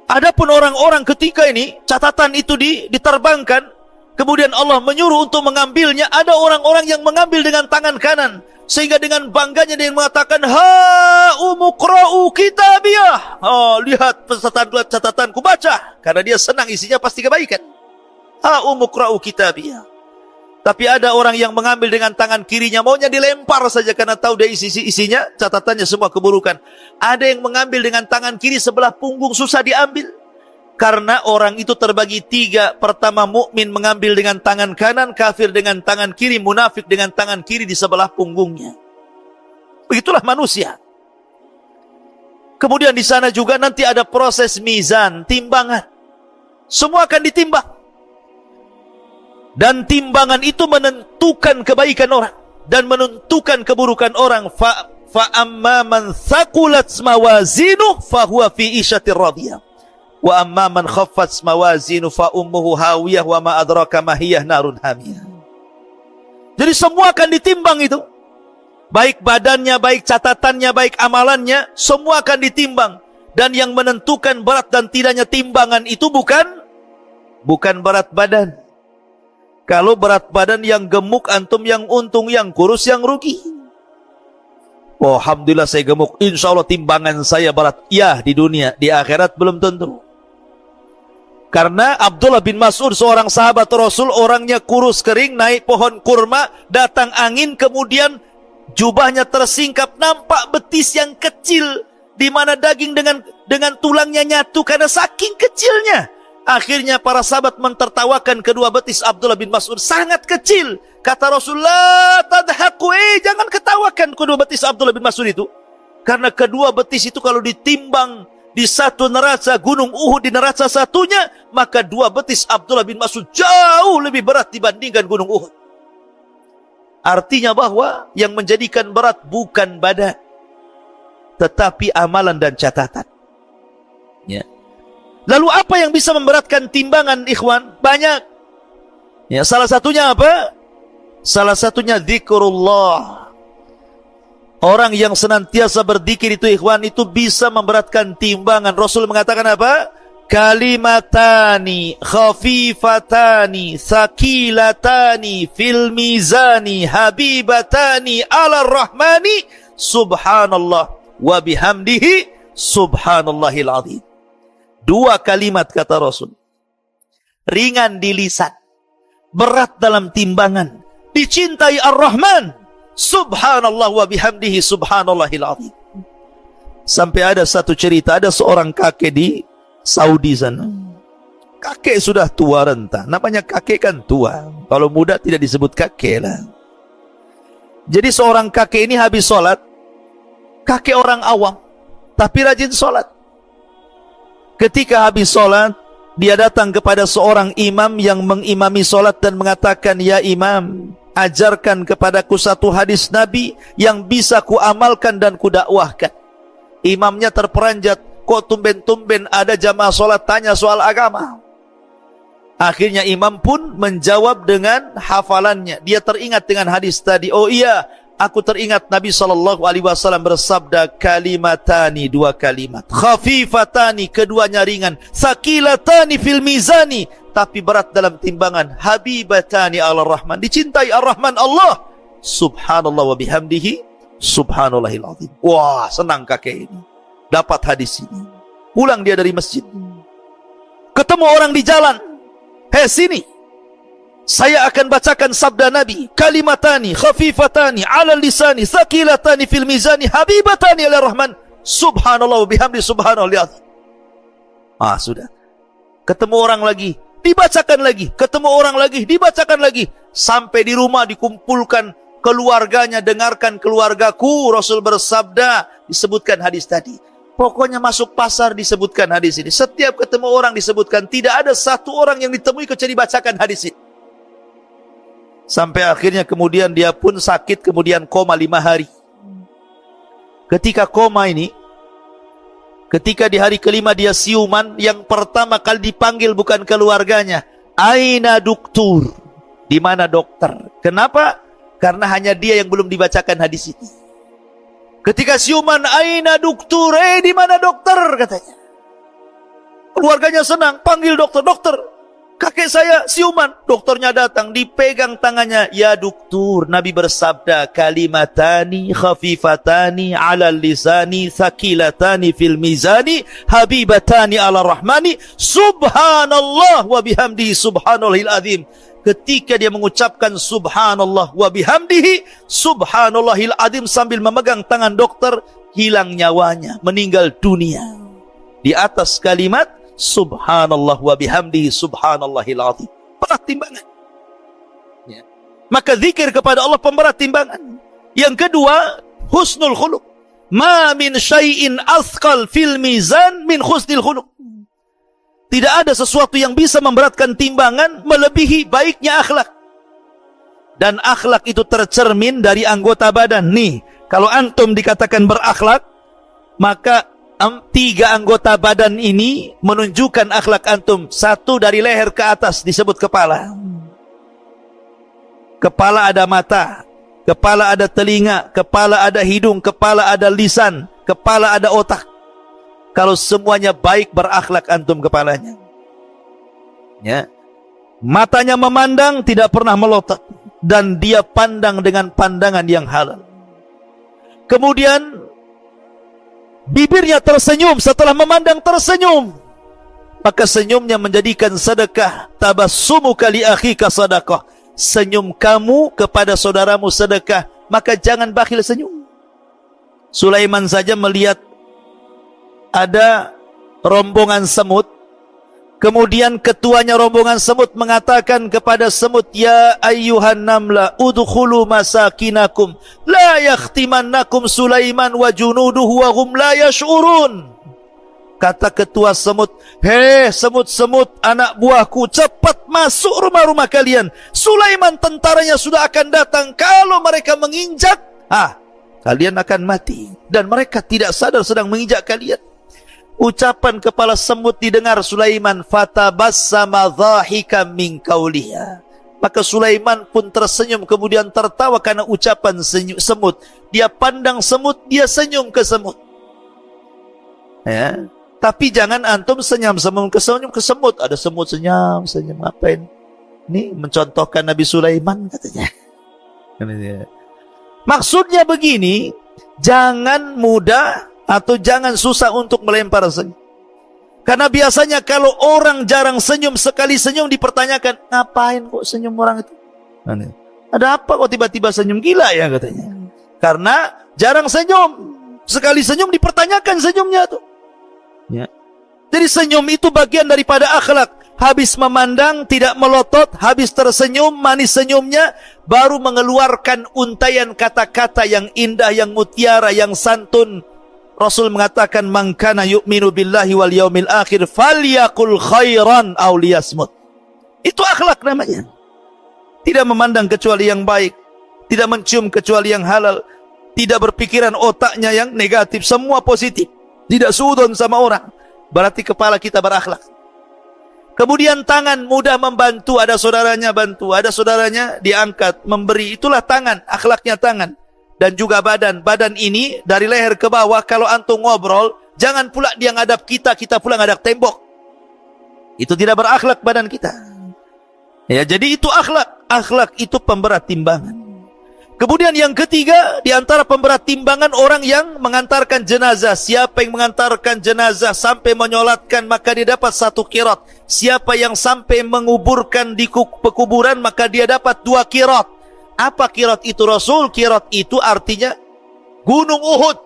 Adapun orang-orang ketika ini catatan itu diterbangkan, kemudian Allah menyuruh untuk mengambilnya, ada orang-orang yang mengambil dengan tangan kanan, sehingga dengan bangganya dia mengatakan, ha umuqra'u kitabiyah. Lihat catatanku, baca, karena dia senang isinya pasti kebaikan. Ha umuqra'u kitabiyah. Tapi ada orang yang mengambil dengan tangan kirinya, maunya dilempar saja karena tahu dia isinya catatannya semua keburukan. Ada yang mengambil dengan tangan kiri sebelah punggung, susah diambil. Karena orang itu terbagi 3. Pertama, mukmin mengambil dengan tangan kanan, kafir dengan tangan kiri, munafik dengan tangan kiri di sebelah punggungnya. Begitulah manusia. Kemudian di sana juga nanti ada proses mizan, timbangan. Semua akan ditimbang. Dan timbangan itu menentukan kebaikan orang dan menentukan keburukan orang. Fa amma man thaqulat mawazinuhu fa huwa fi isyatir radiyah. Wa amma man khaffat mawazinuhu fa ummuhu hawiyah wa ma adraka ma hiya narun hamiyah. Jadi semua akan ditimbang itu. Baik badannya, baik catatannya, baik amalannya, semua akan ditimbang. Dan yang menentukan berat dan tidaknya timbangan itu bukan berat badan. Kalau berat badan yang gemuk, antum yang untung, yang kurus yang rugi. Oh, alhamdulillah saya gemuk, insya Allah timbangan saya berat. Ya, di dunia, di akhirat belum tentu. Karena Abdullah bin Mas'ud, seorang sahabat Rasul, orangnya kurus kering, naik pohon kurma, datang angin, kemudian jubahnya tersingkap, nampak betis yang kecil, di mana daging dengan tulangnya nyatu karena saking kecilnya. Akhirnya para sahabat mentertawakan kedua betis Abdullah bin Mas'ud, sangat kecil. Kata Rasulullah, tadhaku, jangan ketawakan kedua betis Abdullah bin Mas'ud itu. Karena kedua betis itu kalau ditimbang di satu neraca gunung Uhud, di neraca satunya, maka 2 betis Abdullah bin Mas'ud jauh lebih berat dibandingkan gunung Uhud. Artinya bahwa yang menjadikan berat bukan badan, tetapi amalan dan catatan. Ya. Lalu apa yang bisa memberatkan timbangan, ikhwan? Banyak. Ya, salah satunya apa? Salah satunya zikrullah. Orang yang senantiasa berzikir itu, ikhwan, itu bisa memberatkan timbangan. Rasul mengatakan apa? Kalimatani khafifatani thaqilatani fil mizani habibatani ala rahmani subhanallah wa bihamdihi subhanallahil azim. 2 kalimat kata Rasul, ringan di lisan, berat dalam timbangan, dicintai Ar-Rahman, subhanallah wa bihamdihi subhanallahil azim. Sampai ada satu cerita, ada seorang kakek di Saudi sana. Kakek sudah tua renta, namanya kakek kan tua, kalau muda tidak disebut kakek lah. Jadi seorang kakek ini habis sholat, kakek orang awam tapi rajin sholat. Ketika habis sholat, dia datang kepada seorang imam yang mengimami sholat dan mengatakan, "Ya imam, ajarkan kepadaku satu hadis Nabi yang bisa ku amalkan dan ku dakwahkan." Imamnya terperanjat, kok tumben-tumben ada jamaah sholat tanya soal agama. Akhirnya imam pun menjawab dengan hafalannya. Dia teringat dengan hadis tadi. Oh iya, aku teringat Nabi SAW bersabda, kalimatani, 2 kalimat, khafifatani, keduanya ringan, sakilatani fil mizani, tapi berat dalam timbangan, habibatani ala rahman, dicintai ar-Rahman Allah, subhanallah wa bihamdihi, subhanallahil azim. Wah, senang kakek ini dapat hadis ini. Pulang dia dari masjid, ketemu orang di jalan. Hei sini, saya akan bacakan sabda Nabi, kalimatani khafifatani ala lisani, sakilatani fil mizani, habibatani ala rahman, subhanallah wa bihamdi, subhanallah. Sudah. Ketemu orang lagi, dibacakan lagi. Ketemu orang lagi, dibacakan lagi. Sampai di rumah dikumpulkan keluarganya, dengarkan keluargaku, Rasul bersabda, disebutkan hadis tadi. Pokoknya masuk pasar disebutkan hadis ini. Setiap ketemu orang disebutkan. Tidak ada satu orang yang ditemui kecuali bacakan hadis ini. Sampai akhirnya kemudian dia pun sakit, kemudian koma 5 hari. Ketika koma ini, ketika di hari kelima dia siuman, yang pertama kali dipanggil bukan keluarganya. Aina dokter? Di mana dokter? Kenapa? Karena hanya dia yang belum dibacakan hadis ini. Ketika siuman, aina dokter? Di mana dokter? Katanya. Keluarganya senang, panggil dokter. Dokter, kakek saya siuman. Dokternya datang, dipegang tangannya. Ya dokter, Nabi bersabda, kalimatani khafifatani ala lisani, thaqilatani fil mizani, habibatani ala rahmani, subhanallah wa bihamdihi, subhanallahil azim. Ketika dia mengucapkan subhanallah wa bihamdihi, subhanallahil azim, sambil memegang tangan dokter, hilang nyawanya, meninggal dunia. Di atas kalimat subhanallah wa bihamdihi, subhanallahil azim. Berat timbangan. Ya. Maka zikir kepada Allah pemberat timbangan. Yang kedua, husnul khuluq. Ma min syai'in athqal fil mizan min husnil khuluq. Tidak ada sesuatu yang bisa memberatkan timbangan melebihi baiknya akhlak. Dan akhlak itu tercermin dari anggota badan. Nih, kalau antum dikatakan berakhlak, maka 3 anggota badan ini menunjukkan akhlak antum. 1 dari leher ke atas disebut kepala. Kepala ada mata, kepala ada telinga, kepala ada hidung, kepala ada lisan, kepala ada otak. Kalau semuanya baik, berakhlak antum kepalanya. Ya. Matanya memandang, tidak pernah melotot. Dan dia pandang dengan pandangan yang halal. Kemudian bibirnya tersenyum, setelah memandang tersenyum. Maka senyumnya menjadikan sedekah. Tabassumuka li akhika sadaqah. Senyum kamu kepada saudaramu sedekah. Maka jangan bakhil senyum. Sulaiman saja melihat ada rombongan semut. Kemudian ketuanya rombongan semut mengatakan kepada semut, ya ayyuhan namla udkhulu masakinakum la yakhtimannakum Sulaiman wa junuduhu wa hum la yash'urun. Kata ketua semut, hei semut-semut anak buahku, cepat masuk rumah-rumah kalian. Sulaiman tentaranya sudah akan datang. Kalau mereka menginjak, kalian akan mati. Dan mereka tidak sadar sedang menginjak kalian. Ucapan kepala semut didengar Sulaiman, fatabassama dhahikan min qauliha. Maka Sulaiman pun tersenyum, kemudian tertawa karena ucapan semut. Dia pandang semut, dia senyum ke semut. Ya, tapi jangan antum senyum ke semut. Ada semut senyum ngapain? Ini mencontohkan Nabi Sulaiman katanya. Maksudnya begini, jangan mudah atau jangan susah untuk melempar senyum. Karena biasanya kalau orang jarang senyum, sekali senyum dipertanyakan, ngapain kok senyum orang itu? Ada apa kok tiba-tiba senyum? Gila ya katanya. Karena jarang senyum, sekali senyum dipertanyakan senyumnya tuh. Ya. Jadi senyum itu bagian daripada akhlak. Habis memandang tidak melotot, habis tersenyum manis senyumnya, baru mengeluarkan untayan kata-kata yang indah, yang mutiara, yang santun. Rasul mengatakan, "Man kana yu'minu billahi wal yaumil akhir falyaqul khairan aw liyasmut." Itu akhlak namanya. Tidak memandang kecuali yang baik, tidak mencium kecuali yang halal, tidak berpikiran otaknya yang negatif, semua positif, tidak suudon sama orang. Berarti kepala kita berakhlak. Kemudian tangan mudah membantu, ada saudaranya bantu, ada saudaranya diangkat, memberi. Itulah tangan, akhlaknya tangan. Dan juga badan. Badan ini dari leher ke bawah, kalau antum ngobrol, jangan pula dia ngadap kita, kita pula ngadap tembok. Itu tidak berakhlak badan kita. Ya, jadi itu akhlak. Akhlak itu pemberat timbangan. Kemudian yang ketiga, di antara pemberat timbangan orang yang mengantarkan jenazah. Siapa yang mengantarkan jenazah sampai menyolatkan, maka dia dapat 1 qirat. Siapa yang sampai menguburkan di pekuburan, maka dia dapat 2 qirat. Apa qirat itu Rasul? Qirat itu artinya gunung Uhud.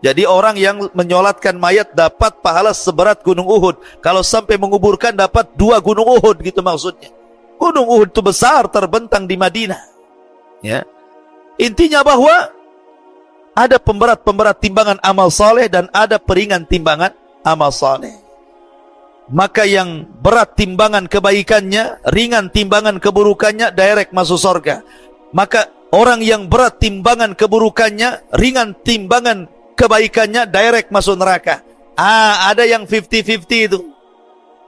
Jadi orang yang menyolatkan mayat dapat pahala seberat gunung Uhud. Kalau sampai menguburkan dapat 2 gunung Uhud, gitu maksudnya. Gunung Uhud itu besar, terbentang di Madinah. Ya. Intinya bahwa ada pemberat-pemberat timbangan amal saleh dan ada peringan timbangan amal saleh. Maka yang berat timbangan kebaikannya, ringan timbangan keburukannya, direct masuk surga. Maka orang yang berat timbangan keburukannya, ringan timbangan kebaikannya, direct masuk neraka. Ada yang 50-50 itu.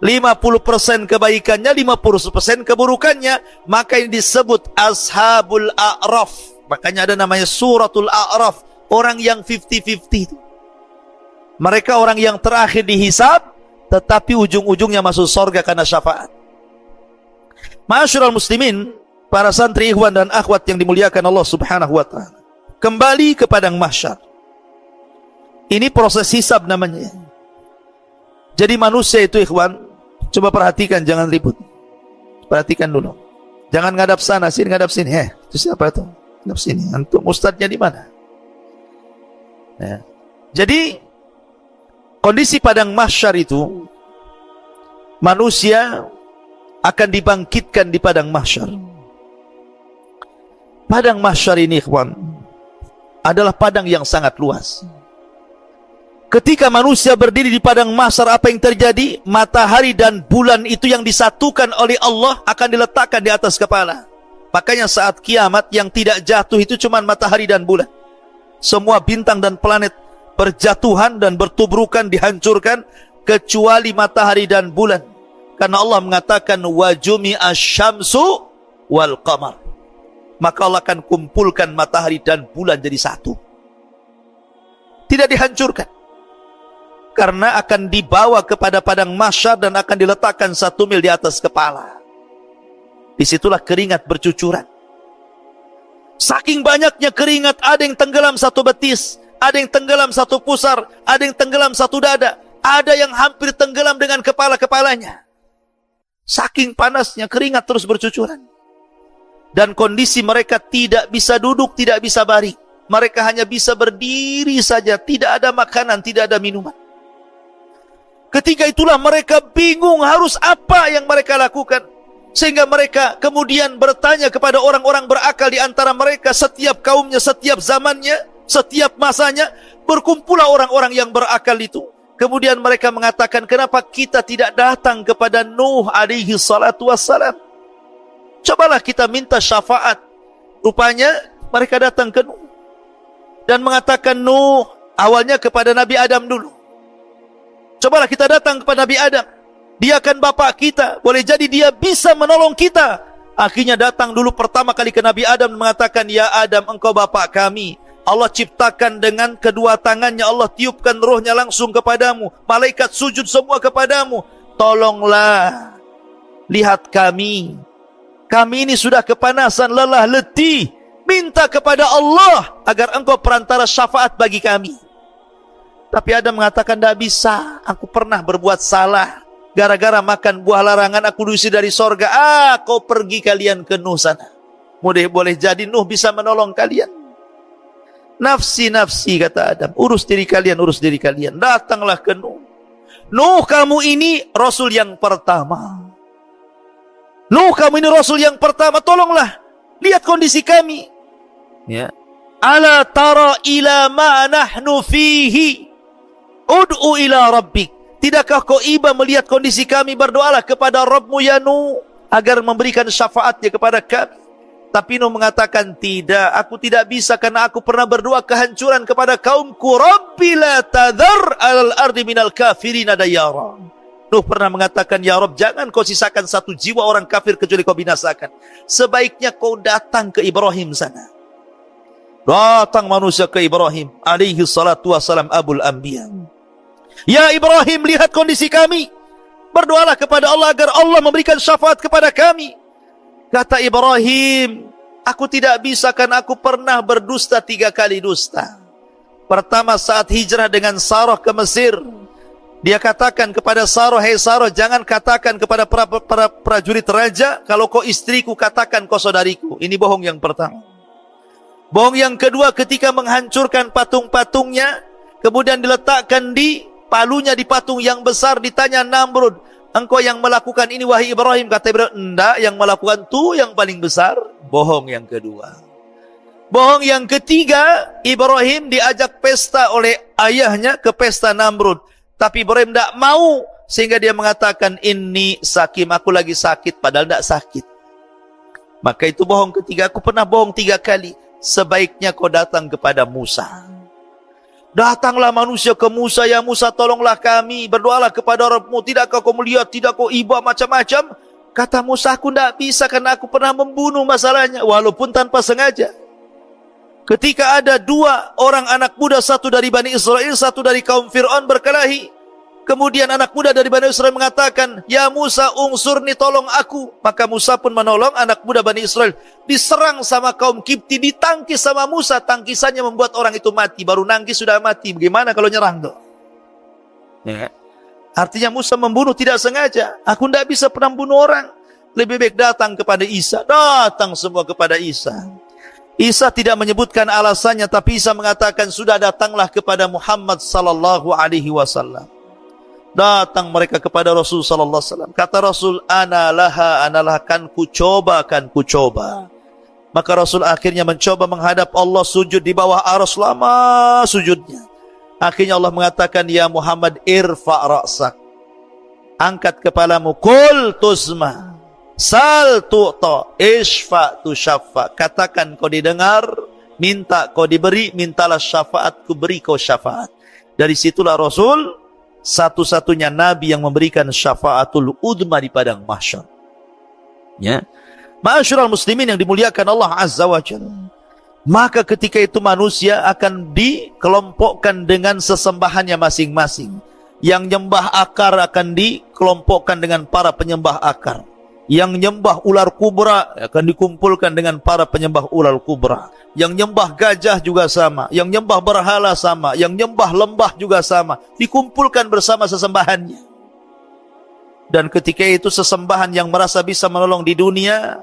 50% kebaikannya, 50% keburukannya. Maka ini disebut Ashabul A'raf. Makanya ada namanya Suratul A'raf. Orang yang 50-50 itu. Mereka orang yang terakhir dihisab, tetapi ujung-ujungnya masuk surga karena syafaat. Ma'asyiral muslimin, para santri, ikhwan dan akhwat yang dimuliakan Allah Subhanahu wa taala. Kembali ke padang mahsyar. Ini proses hisab namanya. Jadi manusia itu, ikhwan, coba perhatikan, jangan ribut. Perhatikan dulu. Jangan ngadap sana, sini ngadap sini. Itu siapa itu? Ngadap sini. Antum ustadznya di mana? Ya. Jadi kondisi padang mahsyar itu, manusia akan dibangkitkan di padang mahsyar. Padang mahsyar ini, ikhwan, adalah padang yang sangat luas. Ketika manusia berdiri di padang mahsyar, apa yang terjadi? Matahari dan bulan itu yang disatukan oleh Allah akan diletakkan di atas kepala. Makanya saat kiamat yang tidak jatuh itu cuma matahari dan bulan. Semua bintang dan planet berjatuhan dan bertubrukan, dihancurkan, kecuali matahari dan bulan. Karena Allah mengatakan wajumi asyamsu wal qamar. Maka Allah akan kumpulkan matahari dan bulan jadi satu. Tidak dihancurkan. Karena akan dibawa kepada padang mahsyar dan akan diletakkan 1 mil di atas kepala. Disitulah keringat bercucuran. Saking banyaknya keringat, ada yang tenggelam 1 betis, ada yang tenggelam 1 pusar, ada yang tenggelam 1 dada, ada yang hampir tenggelam dengan kepala-kepalanya. Saking panasnya keringat terus bercucuran. Dan kondisi mereka tidak bisa duduk, tidak bisa baring. Mereka hanya bisa berdiri saja, tidak ada makanan, tidak ada minuman. Ketika itulah mereka bingung harus apa yang mereka lakukan. Sehingga mereka kemudian bertanya kepada orang-orang berakal di antara mereka. Setiap kaumnya, setiap zamannya, setiap masanya, berkumpullah orang-orang yang berakal itu. Kemudian mereka mengatakan, kenapa kita tidak datang kepada Nuh alaihi salatu wassalam? Cobalah kita minta syafaat. Rupanya mereka datang ke Nuh dan mengatakan, Nuh, awalnya kepada Nabi Adam dulu. Cobalah kita datang kepada Nabi Adam. Dia kan bapak kita. Boleh jadi dia bisa menolong kita. Akhirnya datang dulu pertama kali ke Nabi Adam dan mengatakan, ya Adam, engkau bapak kami. Allah ciptakan dengan kedua tangannya. Allah tiupkan rohnya langsung kepadamu. Malaikat sujud semua kepadamu. Tolonglah. Lihat kami. Kami ini sudah kepanasan, lelah, letih. Minta kepada Allah agar engkau perantara syafaat bagi kami. Tapi Adam mengatakan, tidak bisa. Aku pernah berbuat salah. Gara-gara makan buah larangan, aku diusir dari sorga. Kau pergi kalian ke Nuh sana. Boleh jadi Nuh bisa menolong kalian. Nafsi-nafsi, kata Adam. Urus diri kalian, urus diri kalian. Datanglah ke Nuh. Nuh, kamu ini Rasul yang pertama. Nuh, kamu ini Rasul yang pertama. Tolonglah. Lihat kondisi kami. Ya. ala tara ila ma nahnu fihi, ud'u ila rabbik. Tidakkah kau iba melihat kondisi kami? Berdoalah kepada Rabbmu ya Nuh, agar memberikan syafaatnya kepada kami. Tapi Nuh mengatakan, tidak, aku tidak bisa karena aku pernah berdoa kehancuran kepada kaumku. Rabbi la tadhar alal ardi minal kafirina dayyara. Nuh pernah mengatakan, ya Rabb, jangan kau sisakan satu jiwa orang kafir kecuali kau binasakan. Sebaiknya kau datang ke Ibrahim sana. Datang manusia ke Ibrahim alaihi salatu wassalam, abul anbiya. Ya Ibrahim, lihat kondisi kami. Berdoalah kepada Allah agar Allah memberikan syafaat kepada kami. Kata Ibrahim, aku tidak bisa karena aku pernah berdusta 3 kali dusta. Pertama saat hijrah dengan Sarah ke Mesir. Dia katakan kepada Sarah, hei Sarah, jangan katakan kepada para prajurit raja, kalau kau istriku, katakan kau saudariku. Ini bohong yang pertama. Bohong yang kedua, ketika menghancurkan patung-patungnya, kemudian diletakkan di palunya di patung yang besar, ditanya Namrud, engkau yang melakukan ini wahai Ibrahim? Kata Ibrahim, enggak, yang melakukan tu yang paling besar. Bohong yang kedua. Bohong yang ketiga, Ibrahim diajak pesta oleh ayahnya ke pesta Namrud. Tapi Ibrahim tidak mau, sehingga dia mengatakan, inni sakim, aku lagi sakit, padahal tidak sakit. Maka itu bohong ketiga. Aku pernah bohong 3 kali. Sebaiknya kau datang kepada Musa. Datanglah manusia ke Musa, ya Musa, tolonglah kami, berdoalah kepada Rabbmu. Tidakkah kau melihat, tidak kau iba macam-macam? Kata Musa, aku tidak bisa karena aku pernah membunuh masalahnya, walaupun tanpa sengaja. Ketika ada 2 orang anak muda, satu dari Bani Israel, satu dari kaum Fir'aun berkelahi. Kemudian anak muda dari Bani Israel mengatakan, ya Musa, unsurni, tolong aku. Maka Musa pun menolong anak muda Bani Israel. Diserang sama kaum Kipti, ditangkis sama Musa. Tangkisannya membuat orang itu mati. Baru nangkis sudah mati. Bagaimana kalau nyerang tuh? Ya. Artinya Musa membunuh tidak sengaja. Aku tidak bisa pernah membunuh orang. Lebih baik datang kepada Isa. Datang semua kepada Isa. Isa tidak menyebutkan alasannya, tapi Isa mengatakan, sudah datanglah kepada Muhammad sallallahu alaihi wasallam. Datang mereka kepada Rasul sallallahu alaihi wasallam. Kata Rasul, analah, kan ku coba. Maka Rasul akhirnya mencoba menghadap Allah, sujud di bawah arsy, lama sujudnya. Akhirnya Allah mengatakan, ya Muhammad, irfa' ra'sak. Angkat kepalamu, kul tusma, sal tu'ta, ishfa' tushaffa. Katakan kau didengar, minta kau diberi, mintalah syafaat, ku beri kau syafaat. Dari situlah Rasul satu-satunya Nabi yang memberikan syafaatul udma di padang mahsyar. Ya. Ma'asyiral muslimin yang dimuliakan Allah Azza wa Jalla. Maka ketika itu manusia akan dikelompokkan dengan sesembahannya masing-masing. Yang nyembah akar akan dikelompokkan dengan para penyembah akar. Yang nyembah ular kubra akan dikumpulkan dengan para penyembah ular kubra. Yang nyembah gajah juga sama. Yang nyembah berhala sama. Yang nyembah lembah juga sama. Dikumpulkan bersama sesembahannya. Dan ketika itu sesembahan yang merasa bisa menolong di dunia,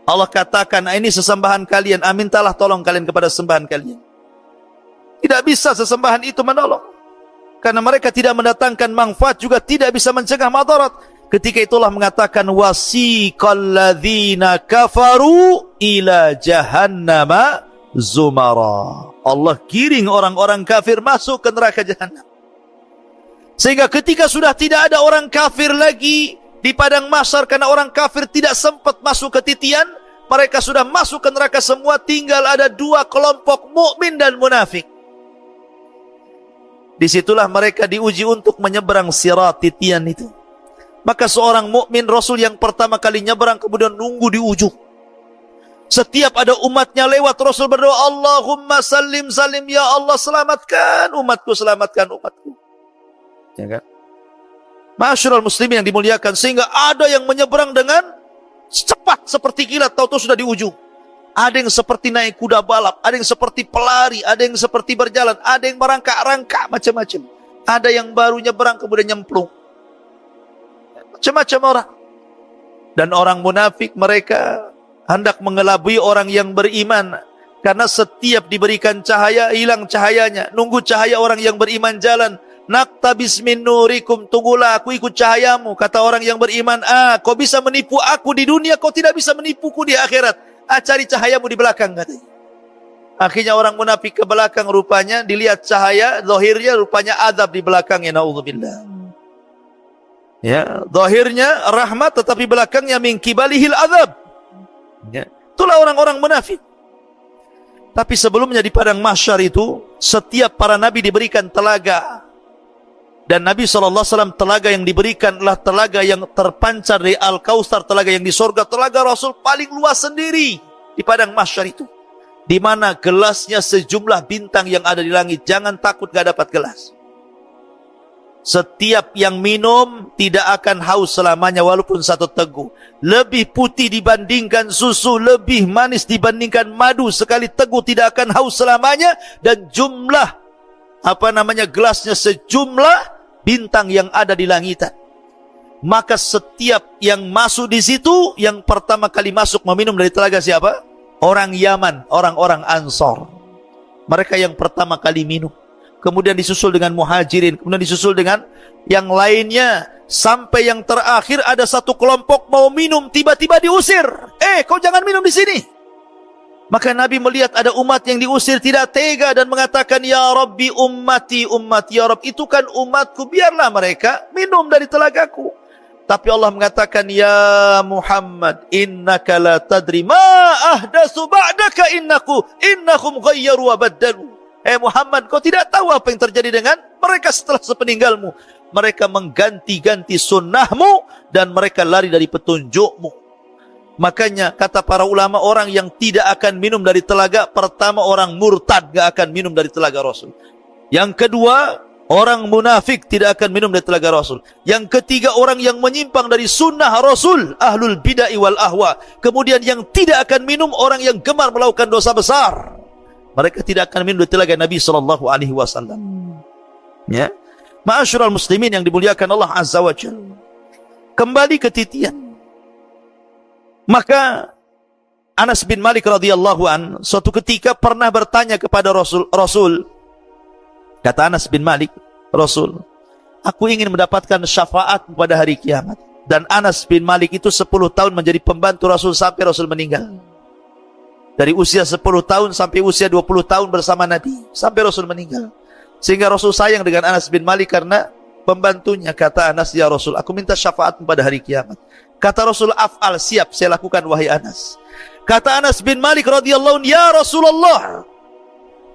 Allah katakan, ini sesembahan kalian, mintalah tolong kalian kepada sesembahan kalian. Tidak bisa sesembahan itu menolong. Karena mereka tidak mendatangkan manfaat, juga tidak bisa mencegah madarat. Ketika itulah mengatakan, wasiqal ladzina kafaru ila jahannama zumara. Allah giring orang-orang kafir masuk ke neraka jahannam. Sehingga ketika sudah tidak ada orang kafir lagi di padang mahsyar, karena orang kafir tidak sempat masuk ke titian, mereka sudah masuk ke neraka semua, tinggal ada 2 kelompok, mukmin dan munafik. Disitulah mereka diuji untuk menyeberang sirat titian itu. Maka seorang mukmin, Rasul yang pertama kali nyeberang, kemudian nunggu di ujung. Setiap ada umatnya lewat, Rasul berdoa, Allahumma salim salim, ya Allah, selamatkan umatku, selamatkan umatku. Ya kan? Ma'asyiral muslimin yang dimuliakan, sehingga ada yang menyeberang dengan cepat seperti kilat, tahu-tahu sudah di ujung. Ada yang seperti naik kuda balap, ada yang seperti pelari, ada yang seperti berjalan, ada yang merangkak-rangkak, macam-macam. Ada yang baru nyeberang kemudian nyemplung. Macam-macam orang. Dan orang munafik, mereka hendak mengelabui orang yang beriman. Karena setiap diberikan cahaya, hilang cahayanya. Nunggu cahaya orang yang beriman jalan. Naktabis min nurikum, tunggulah aku ikut cahayamu. Kata orang yang beriman, kau bisa menipu aku di dunia, kau tidak bisa menipuku di akhirat. Cari cahayamu di belakang, katanya. Akhirnya orang munafik ke belakang, rupanya dilihat cahaya, zahirnya rupanya azab di belakangnya, naudzubillah. Ya, zahirnya rahmat tetapi belakangnya min kibalihil azab. Ya, itulah orang-orang munafik. Tapi sebelumnya di padang mahsyar itu, setiap para nabi diberikan telaga. Dan Nabi SAW telaga yang diberikan adalah telaga yang terpancar dari Al-Kautsar, telaga yang di surga, telaga Rasul paling luas sendiri di padang mahsyar itu. Di mana gelasnya sejumlah bintang yang ada di langit. Jangan takut gak dapat gelas. Setiap yang minum tidak akan haus selamanya walaupun satu teguk. Lebih putih dibandingkan susu, lebih manis dibandingkan madu. Sekali teguk tidak akan haus selamanya. Dan jumlah gelasnya sejumlah bintang yang ada di langitan. Maka setiap yang masuk di situ, yang pertama kali masuk meminum dari telaga siapa? Orang Yaman, orang-orang Ansor. Mereka yang pertama kali minum. Kemudian disusul dengan Muhajirin, kemudian disusul dengan yang lainnya. Sampai yang terakhir ada satu kelompok mau minum, tiba-tiba diusir. Kau jangan minum di sini. Maka Nabi melihat ada umat yang diusir, tidak tega dan mengatakan, Ya Rabbi ummati, ummati, Ya Rabbi, itu kan umatku, biarlah mereka minum dari telagaku. Tapi Allah mengatakan, Ya Muhammad, innaka la tadri ma ahdatsu ba'daka innahum ghayyaru wa baddalu. Muhammad, kau tidak tahu apa yang terjadi dengan mereka setelah sepeninggalmu. Mereka mengganti-ganti sunnahmu dan mereka lari dari petunjukmu. Makanya kata para ulama, orang yang tidak akan minum dari telaga, pertama orang murtad gak akan minum dari telaga Rasul. Yang kedua, orang munafik tidak akan minum dari telaga Rasul. Yang ketiga, orang yang menyimpang dari sunnah Rasul, ahlul bid'ah wal ahwa. Kemudian yang tidak akan minum, orang yang gemar melakukan dosa besar. Mereka tidak akan minum dari telaga Nabi SAW. Ya, ma'asyiral muslimin yang dimuliakan Allah Azza wa Jalla. Kembali ke titian. Maka Anas bin Malik radhiyallahu an suatu ketika pernah bertanya kepada Rasul. Kata Anas bin Malik, Rasul, aku ingin mendapatkan syafaat pada hari kiamat. Dan Anas bin Malik itu 10 tahun menjadi pembantu Rasul sampai Rasul meninggal. Dari usia 10 tahun sampai usia 20 tahun bersama Nabi, sampai Rasul meninggal. Sehingga Rasul sayang dengan Anas bin Malik karena pembantunya. Kata Anas, Ya Rasul, aku minta syafaat pada hari kiamat. Kata Rasul, af'al, siap, saya lakukan wahai Anas. Kata Anas bin Malik radhiyallahu anhu, Ya Rasulullah,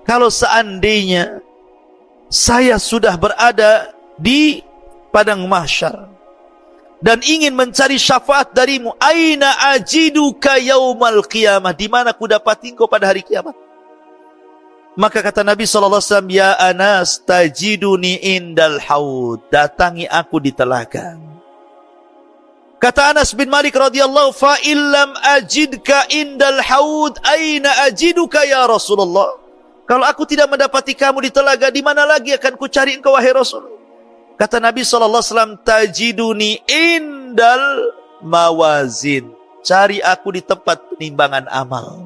kalau seandainya saya sudah berada di padang mahsyar dan ingin mencari syafaat darimu, aina ajiduka yaumal qiyamah, di mana ku dapati engkau pada hari kiamat? Maka kata Nabi SAW, Ya Anas, tajiduni indal haud, datangi aku di telaga. Kata Anas bin Malik radhiyallahu, fa illam ajidka indal haud, aina ajiduka ya Rasulullah? Kalau aku tidak mendapati kamu di telaga, di mana lagi akan ku cari engkau wahai Rasul? Kata Nabi SAW, tajiduni indal mawazin, cari aku di tempat penimbangan amal.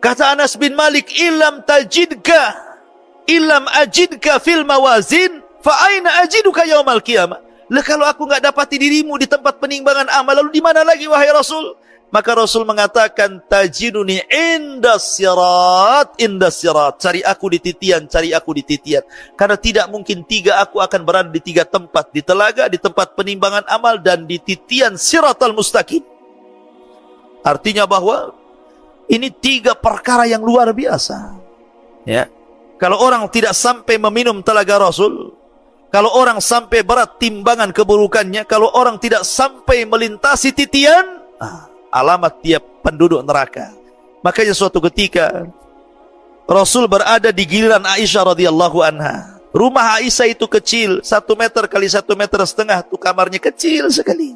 Kata Anas bin Malik, illam ajidka fil mawazin, fa aina ajiduka yaumal qiyamah? Lah kalau aku enggak dapati dirimu di tempat penimbangan amal, lalu di mana lagi wahai Rasul? Maka Rasul mengatakan, tajiduni indas sirat, cari aku di titian, cari aku di titian. Karena tidak mungkin tiga aku akan berada di tiga tempat, di telaga, di tempat penimbangan amal, dan di titian siratal mustaqim. Artinya bahwa ini tiga perkara yang luar biasa. Ya, kalau orang tidak sampai meminum telaga Rasul, kalau orang sampai berat timbangan keburukannya, kalau orang tidak sampai melintasi titian, alamat dia penduduk neraka. Makanya suatu ketika Rasul berada di giliran Aisyah radhiyallahu anha. Rumah Aisyah itu kecil, 1 meter kali 1,5 meter, itu kamarnya kecil sekali.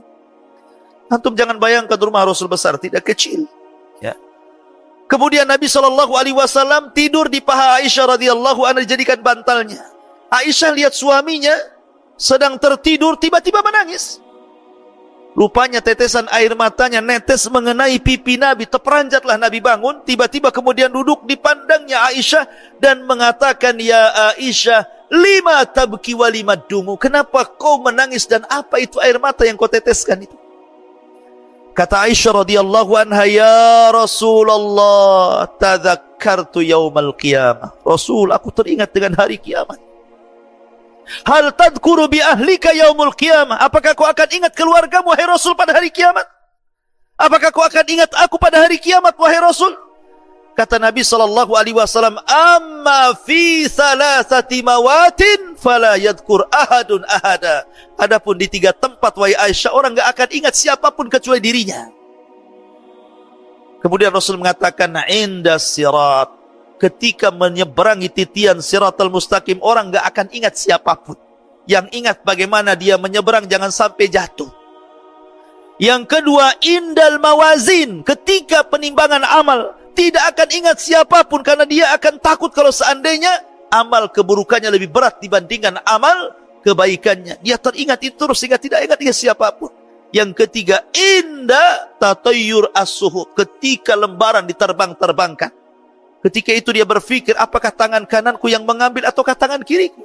Antum jangan bayangkan rumah Rasul besar, tidak kecil. Ya. Kemudian Nabi SAW tidur di paha Aisyah radhiyallahu anha, dijadikan bantalnya. Aisyah lihat suaminya sedang tertidur, tiba-tiba menangis. Rupanya tetesan air matanya netes mengenai pipi Nabi. Terperanjatlah Nabi bangun, tiba-tiba kemudian duduk di pandangnya Aisyah dan mengatakan, Ya Aisyah, lima tabki wa lima dumu, kenapa kau menangis dan apa itu air mata yang kau teteskan itu? Kata Aisyah radhiyallahu anha, "Ya Rasulullah, tadzakartu yaumal qiyamah." Rasul, aku teringat dengan hari kiamat. Hal tadhkuru bi ahlika yaumul qiyamah? Apakah kau akan ingat keluargamu, wahai Rasul, pada hari kiamat? Apakah kau akan ingat aku pada hari kiamat, wahai Rasul? Kata Nabi sallallahu alaihi wasallam, "Amma fi thalathati mawatin fala yadhkur ahadun ahada." Adapun di 3 tempat, wahai Aisyah, orang enggak akan ingat siapapun kecuali dirinya. Kemudian Rasul mengatakan, "Indas sirat." Ketika menyeberangi titian Siratal Mustaqim, orang enggak akan ingat siapapun. Yang ingat bagaimana dia menyeberang jangan sampai jatuh. Yang kedua, indal mawazin. Ketika penimbangan amal, tidak akan ingat siapapun karena dia akan takut kalau seandainya amal keburukannya lebih berat dibandingkan amal kebaikannya. Dia teringat itu terus sehingga tidak ingat siapapun. Yang ketiga, inda tatayyur as-suhuf. Ketika lembaran diterbang-terbangkan. Ketika itu dia berpikir, apakah tangan kananku yang mengambil ataukah tangan kiriku?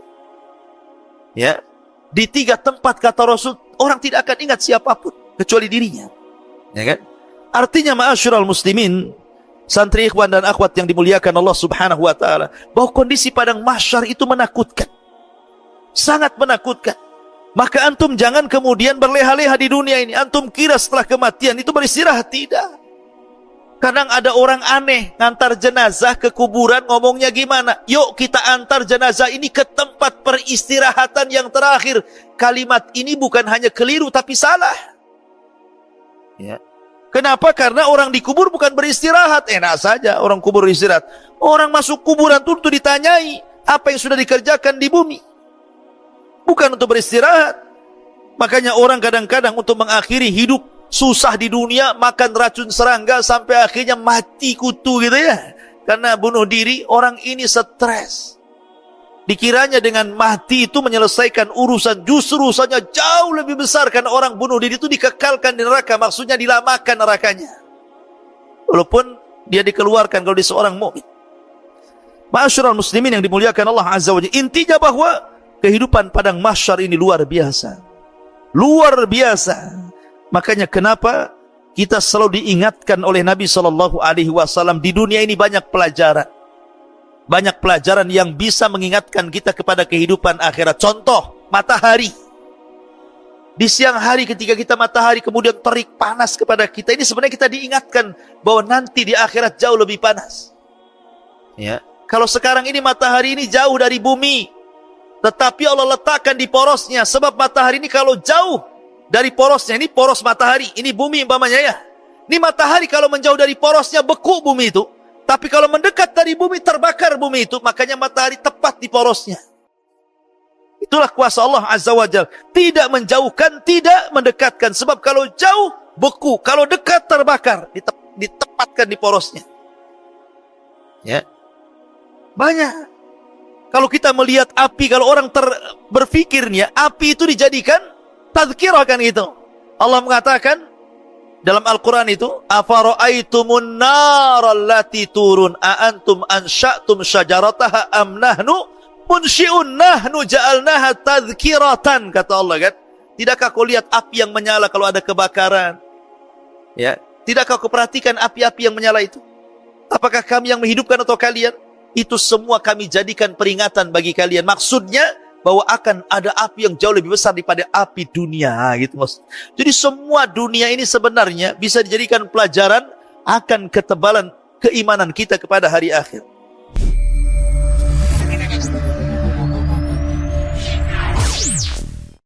Ya, di 3 tempat kata Rasul, orang tidak akan ingat siapapun kecuali dirinya. Ya kan? Artinya ma'asyiral muslimin, santri ikhwan dan akhwat yang dimuliakan Allah Subhanahu wa taala, bahwa kondisi padang mahsyar itu menakutkan. Sangat menakutkan. Maka antum jangan kemudian berleha-leha di dunia ini. Antum kira setelah kematian itu beristirahat, tidak. Kadang ada orang aneh ngantar jenazah ke kuburan, ngomongnya gimana? Yuk kita antar jenazah ini ke tempat peristirahatan yang terakhir. Kalimat ini bukan hanya keliru tapi salah. Ya. Kenapa? Karena orang dikubur bukan beristirahat. Enak saja orang kubur beristirahat. Orang masuk kuburan itu ditanyai apa yang sudah dikerjakan di bumi. Bukan untuk beristirahat. Makanya orang kadang-kadang untuk mengakhiri hidup susah di dunia, makan racun serangga sampai akhirnya mati kutu gitu ya. Karena bunuh diri, orang ini stres. Dikiranya dengan mati itu menyelesaikan urusan, justru urusannya jauh lebih besar karena orang bunuh diri itu dikekalkan di neraka, maksudnya dilamakan nerakanya. Walaupun dia dikeluarkan kalau dia seorang mukmin. Ma'asyiral muslimin yang dimuliakan Allah Azza wa Jalla, intinya bahwa kehidupan padang mahsyar ini luar biasa. Luar biasa. Makanya kenapa kita selalu diingatkan oleh Nabi SAW di dunia ini banyak pelajaran. Banyak pelajaran yang bisa mengingatkan kita kepada kehidupan akhirat. Contoh, matahari. Di siang hari ketika kita matahari kemudian terik panas kepada kita. Ini sebenarnya kita diingatkan bahwa nanti di akhirat jauh lebih panas. Ya. Kalau sekarang ini matahari ini jauh dari bumi. Tetapi Allah letakkan di porosnya. Sebab matahari ini kalau jauh dari porosnya, ini poros matahari, ini bumi umpamanya ya. Ini matahari kalau menjauh dari porosnya beku bumi itu. Tapi kalau mendekat dari bumi terbakar bumi itu. Makanya matahari tepat di porosnya. Itulah kuasa Allah Azza wa Jalla. Tidak menjauhkan, tidak mendekatkan. Sebab kalau jauh beku, kalau dekat terbakar, ditempatkan di porosnya. Ya. Banyak. Kalau kita melihat api, kalau orang berpikirnya api itu dijadikan tazkirah kan itu. Allah mengatakan dalam Al-Quran itu, afara'aitumun nar allati turun a'antum ansha'tum syajarataha am nahnu munsyi'un nahnu ja'alnaha tazkiratan, kata Allah kan. Tidakkah kau lihat api yang menyala kalau ada kebakaran? Ya, tidakkah kau perhatikan api-api yang menyala itu? Apakah kami yang menghidupkan atau kalian? Itu semua kami jadikan peringatan bagi kalian. Maksudnya bahwa akan ada api yang jauh lebih besar daripada api dunia gitu Mas. Jadi semua dunia ini sebenarnya bisa dijadikan pelajaran akan ketebalan keimanan kita kepada hari akhir.